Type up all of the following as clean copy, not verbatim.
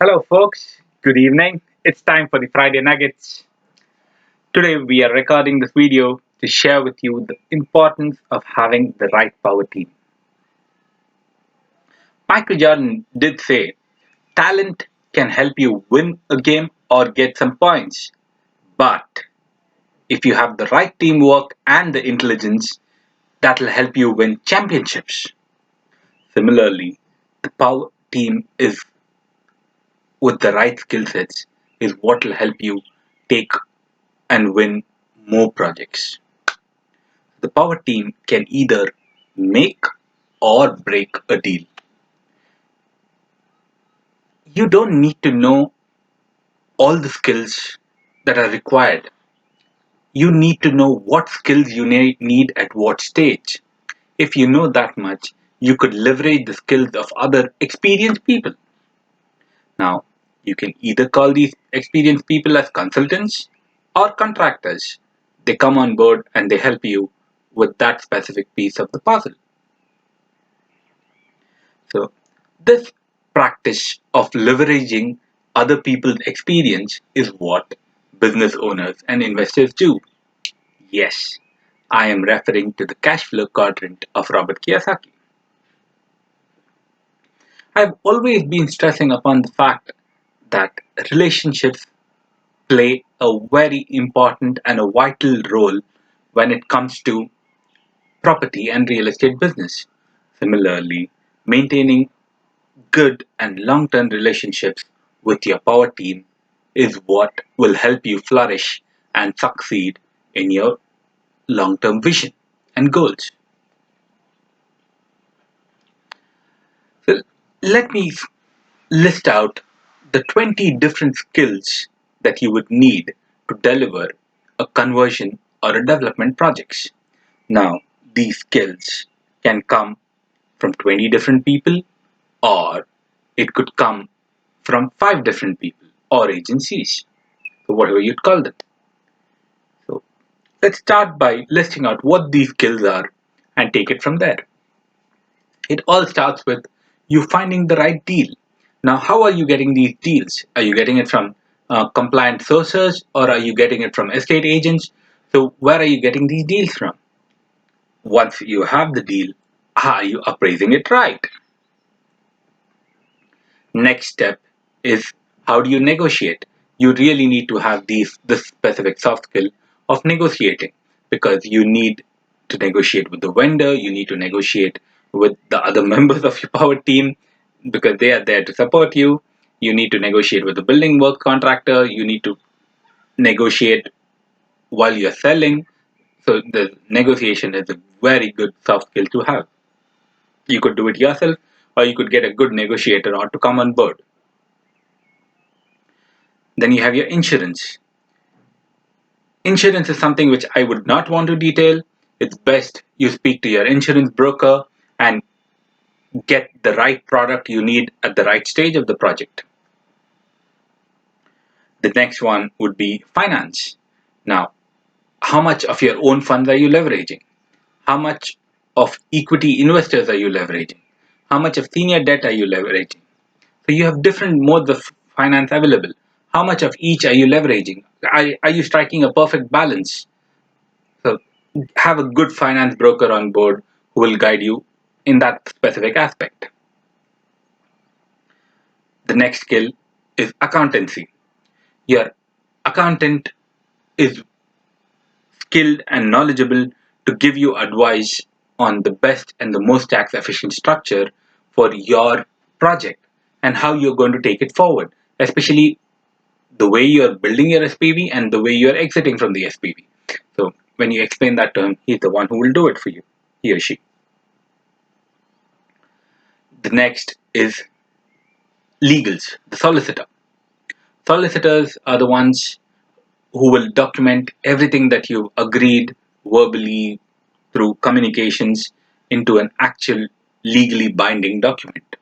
Hello, folks. Good evening. It's time for the Friday Nuggets. Today, we are recording this video to share with you the importance of having the right power team. Michael Jordan did say, talent can help you win a game or get some points, but if you have the right teamwork and the intelligence, that'll help you win championships. Similarly, the power team is with the right skill sets is what will help you take and win more projects. The power team can either make or break a deal. You don't need to know all the skills that are required. You need to know what skills you need at what stage. If you know that much, you could leverage the skills of other experienced people. Now, you can either call these experienced people as consultants or contractors. They come on board and they help you with that specific piece of the puzzle. So, this practice of leveraging other people's experience is what business owners and investors do. Yes, I am referring to the cash flow quadrant of Robert Kiyosaki. I've always been stressing upon the fact that relationships play a very important and a vital role when it comes to property and real estate business. Similarly, maintaining good and long term relationships with your power team is what will help you flourish and succeed in your long term vision and goals. So, let me list out the 20 different skills that you would need to deliver a conversion or a development projects. Now, these skills can come from 20 different people, or it could come from 5 different people or agencies. So, whatever you'd call them. So, let's start by listing out what these skills are and take it from there. It all starts with you finding the right deal. Now, how are you getting these deals? Are you getting it from compliant sources or are you getting it from estate agents? So, where are you getting these deals from? Once you have the deal, are you appraising it right? Next step is how do you negotiate? You really need to have this specific soft skill of negotiating because you need to negotiate with the vendor, you need to negotiate with the other members of your power team because they are there to support you. You need to negotiate with the building work contractor, you need to negotiate while you're selling. So the negotiation is a very good soft skill to have. You could do it yourself or you could get a good negotiator or to come on board. Then you have your insurance. Insurance is something which I would not want to detail. It's best you speak to your insurance broker and get the right product you need at the right stage of the project. The next one would be finance. Now, how much of your own funds are you leveraging? How much of equity investors are you leveraging? How much of senior debt are you leveraging? So you have different modes of finance available. How much of each are you leveraging? Are you striking a perfect balance? So have a good finance broker on board who will guide you in that specific aspect. The next skill is accountancy. Your accountant is skilled and knowledgeable to give you advice on the best and the most tax efficient structure for your project and how you're going to take it forward, especially the way you're building your SPV and the way you're exiting from the SPV. So when you explain that to him, he's the one who will do it for you, he or she. The next is legals, the solicitor. Solicitors are the ones who will document everything that you've agreed verbally through communications into an actual legally binding document.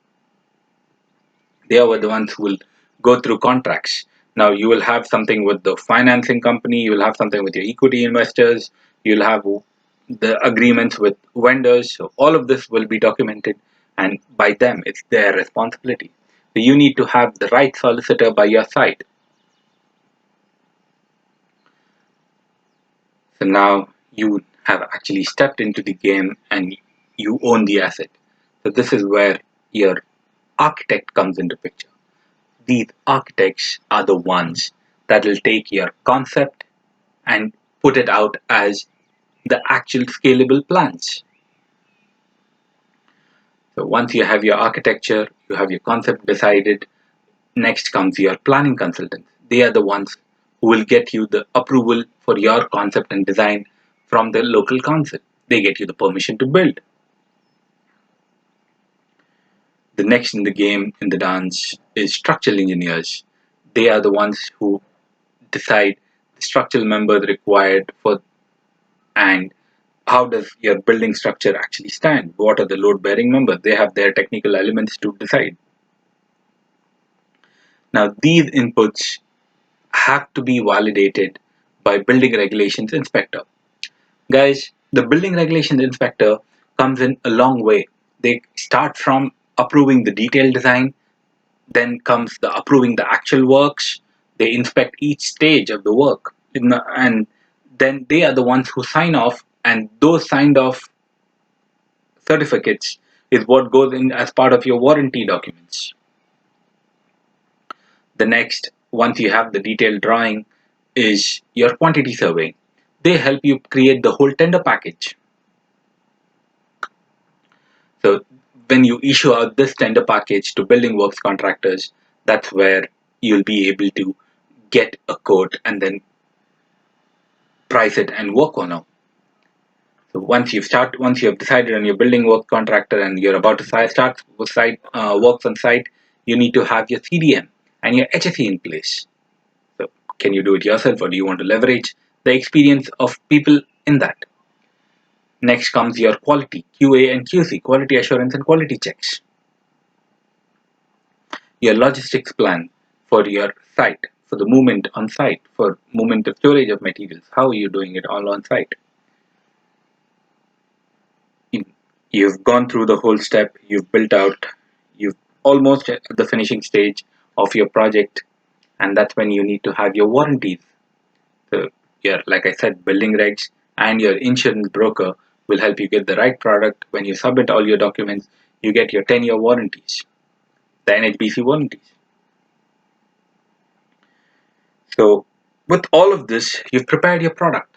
They are the ones who will go through contracts. Now, you will have something with the financing company, you will have something with your equity investors, you'll have the agreements with vendors. So, all of this will be documented, and by them, it's their responsibility. So you need to have the right solicitor by your side. So now you have actually stepped into the game and you own the asset. So this is where your architect comes into picture. These architects are the ones that will take your concept and put it out as the actual scalable plans. So once you have your architecture, you have your concept decided, next comes your planning consultants. They are the ones who will get you the approval for your concept and design from the local council. They get you the permission to build. The next in the game, in the dance, is structural engineers. They are the ones who decide the structural members required for, and how does your building structure actually stand? What are the load bearing members? They have their technical elements to decide. Now, these inputs have to be validated by building regulations inspector. Guys, the building regulations inspector comes in a long way. They start from approving the detailed design, then comes the approving the actual works. They inspect each stage of the work, and then they are the ones who sign off, and those signed off certificates is what goes in as part of your warranty documents. The next, once you have the detailed drawing, is your quantity survey. They help you create the whole tender package. So when you issue out this tender package to building works contractors, that's where you'll be able to get a quote and then price it and work on it. So once you have decided on your building work contractor and you're about to start works on site, you need to have your CDM and your HSE in place. So can you do it yourself, or do you want to leverage the experience of people in that? Next comes your quality, QA and QC, quality assurance and quality checks. Your logistics plan for your site, for the movement on site, for movement of storage of materials. How are you doing it all on site? You've gone through the whole step, you've built out, you've almost at the finishing stage of your project, and that's when you need to have your warranties. So, your, like I said, building regs and your insurance broker will help you get the right product. When you submit all your documents, you get your 10-year warranties, the NHBC warranties. So, with all of this, you've prepared your product.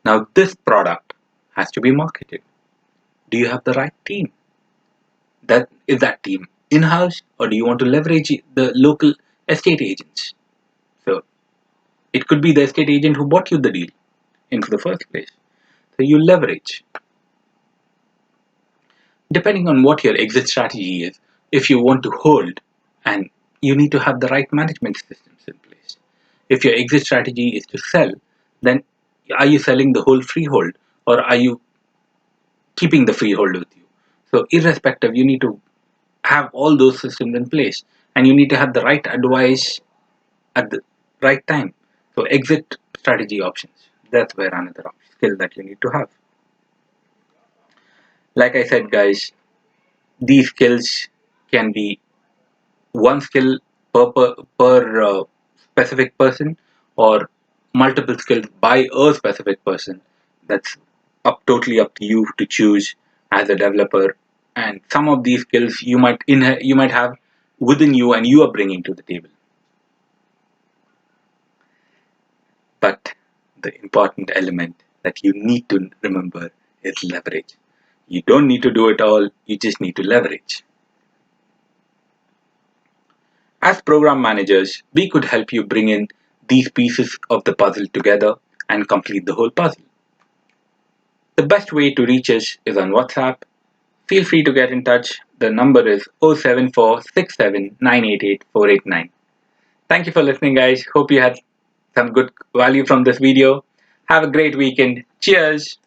Now, this product has to be marketed. Do you have the right team? That is that team in-house, or do you want to leverage the local estate agents? So, it could be the estate agent who bought you the deal in the first place. So, you leverage. Depending on what your exit strategy is, if you want to hold, and you need to have the right management systems in place. If your exit strategy is to sell, then are you selling the whole freehold, or are you keeping the freehold with you? So irrespective, you need to have all those systems in place, and you need to have the right advice at the right time. So exit strategy options, that's where another skill that you need to have. Like I said, guys, these skills can be one skill per specific person, or multiple skills by a specific person. That's totally up to you to choose as a developer. And some of these skills you might have within you and you are bringing to the table. But the important element that you need to remember is leverage. You don't need to do it all, you just need to leverage. As program managers, we could help you bring in these pieces of the puzzle together and complete the whole puzzle. The best way to reach us is on WhatsApp. Feel free to get in touch. The number is 07467988489. Thank you for listening, guys. Hope you had some good value from this video. Have a great weekend. Cheers.